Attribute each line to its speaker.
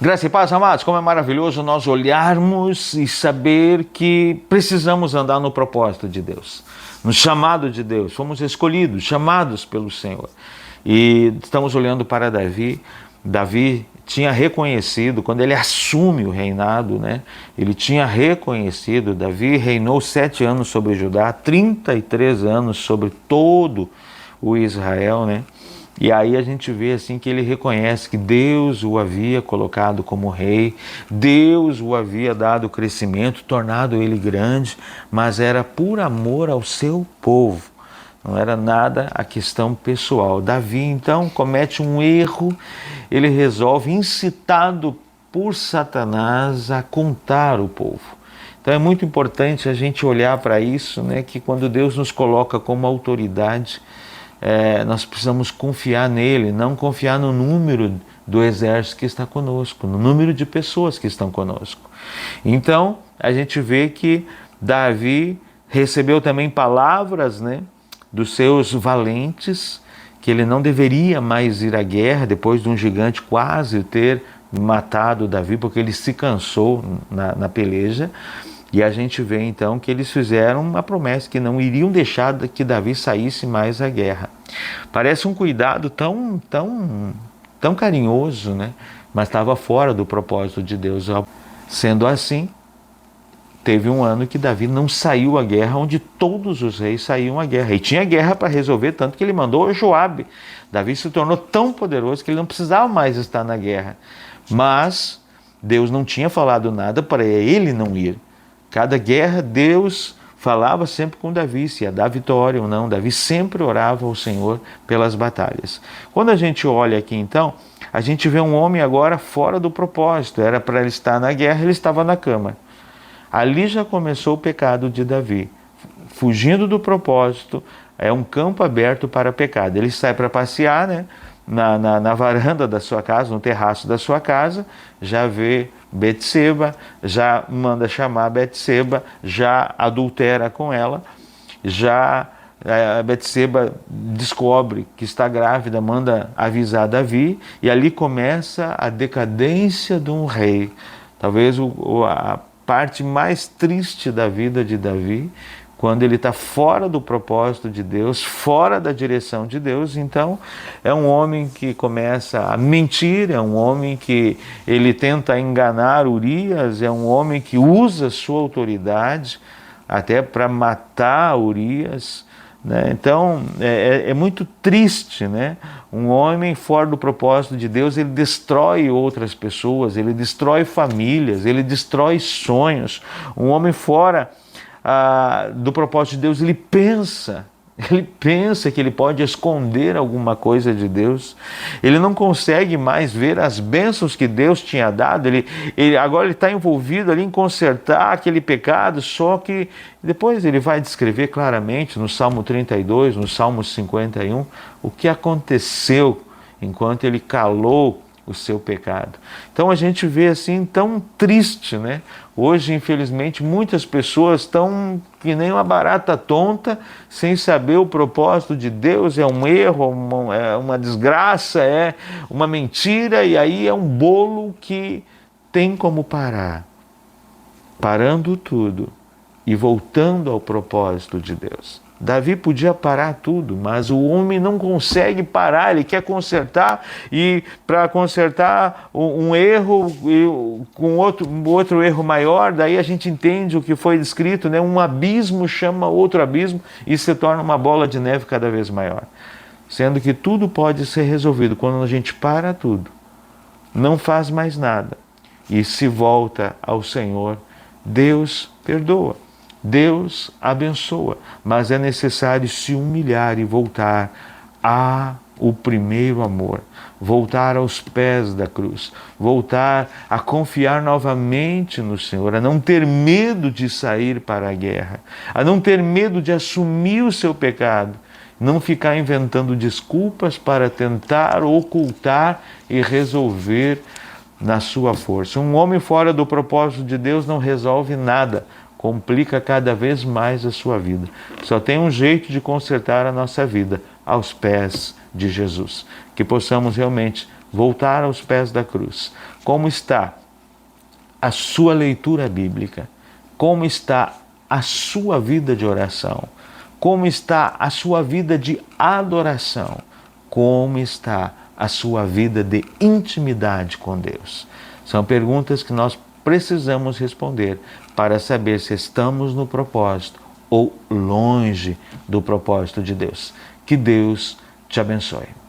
Speaker 1: Graça e paz, amados, como é maravilhoso nós olharmos e saber que precisamos andar no propósito de Deus, no chamado de Deus. Fomos escolhidos, chamados pelo Senhor. E estamos olhando para Davi. Davi tinha reconhecido, quando ele assume o reinado, né? Ele tinha reconhecido, Davi reinou 7 anos sobre Judá, 33 anos sobre todo o Israel, né? E aí a gente vê assim que ele reconhece que Deus o havia colocado como rei, Deus o havia dado crescimento, tornado ele grande, mas era por amor ao seu povo, não era nada a questão pessoal. Davi então comete um erro, ele resolve, incitado por Satanás, a contar o povo. Então é muito importante a gente olhar para isso, né, que quando Deus nos coloca como autoridade, nós precisamos confiar nele, não confiar no número do exército que está conosco, no número de pessoas que estão conosco. Então, a gente vê que Davi recebeu também palavras, né, dos seus valentes, que ele não deveria mais ir à guerra, depois de um gigante quase ter matado Davi, porque ele se cansou na peleja. E a gente vê então que eles fizeram uma promessa que não iriam deixar que Davi saísse mais à guerra. Parece um cuidado tão carinhoso, né? Mas estava fora do propósito de Deus. Sendo assim, teve um ano que Davi não saiu à guerra, onde todos os reis saíam à guerra. E tinha guerra para resolver, tanto que ele mandou Joabe. Davi se tornou tão poderoso que ele não precisava mais estar na guerra. Mas Deus não tinha falado nada para ele não ir. Cada guerra, Deus falava sempre com Davi, se ia dar vitória ou não. Davi sempre orava ao Senhor pelas batalhas. Quando a gente olha aqui, então, a gente vê um homem agora fora do propósito. Era para ele estar na guerra, ele estava na cama. Ali já começou o pecado de Davi. Fugindo do propósito, é um campo aberto para pecado. Ele sai para passear, né? Na varanda da sua casa, no terraço da sua casa, já vê Betseba, já manda chamar Betseba, já adultera com ela, já a Betseba descobre que está grávida, manda avisar Davi, e ali começa a decadência de um rei. Talvez a parte mais triste da vida de Davi, quando ele está fora do propósito de Deus, fora da direção de Deus. Então é um homem que começa a mentir, é um homem que ele tenta enganar Urias, é um homem que usa sua autoridade até para matar Urias, né? Então é muito triste, né? Um homem fora do propósito de Deus, ele destrói outras pessoas, ele destrói famílias, ele destrói sonhos. Um homem fora do propósito de Deus, ele pensa que ele pode esconder alguma coisa de Deus, ele não consegue mais ver as bênçãos que Deus tinha dado, agora ele está envolvido ali em consertar aquele pecado, só que depois ele vai descrever claramente no Salmo 32, no Salmo 51, o que aconteceu enquanto ele calou o seu pecado. Então a gente vê assim tão triste, né? Hoje, infelizmente, muitas pessoas estão que nem uma barata tonta, sem saber o propósito de Deus. É um erro, é uma desgraça, é uma mentira, e aí é um bolo que tem como parar. Parando tudo e voltando ao propósito de Deus. Davi podia parar tudo, mas o homem não consegue parar, ele quer consertar, e para consertar um erro com outro erro maior, daí a gente entende o que foi descrito, né? Um abismo chama outro abismo e se torna uma bola de neve cada vez maior. Sendo que tudo pode ser resolvido quando a gente para tudo, não faz mais nada e se volta ao Senhor. Deus perdoa. Deus abençoa, mas é necessário se humilhar e voltar ao primeiro amor, voltar aos pés da cruz, voltar a confiar novamente no Senhor, a não ter medo de sair para a guerra, a não ter medo de assumir o seu pecado, não ficar inventando desculpas para tentar ocultar e resolver na sua força. Um homem fora do propósito de Deus não resolve nada, complica cada vez mais a sua vida. Só tem um jeito de consertar a nossa vida, aos pés de Jesus. Que possamos realmente voltar aos pés da cruz, Como está a sua leitura bíblica? Como está a sua vida de oração? Como está a sua vida de adoração? Como está a sua vida de intimidade com Deus? São perguntas que nós precisamos responder para saber se estamos no propósito ou longe do propósito de Deus. Que Deus te abençoe.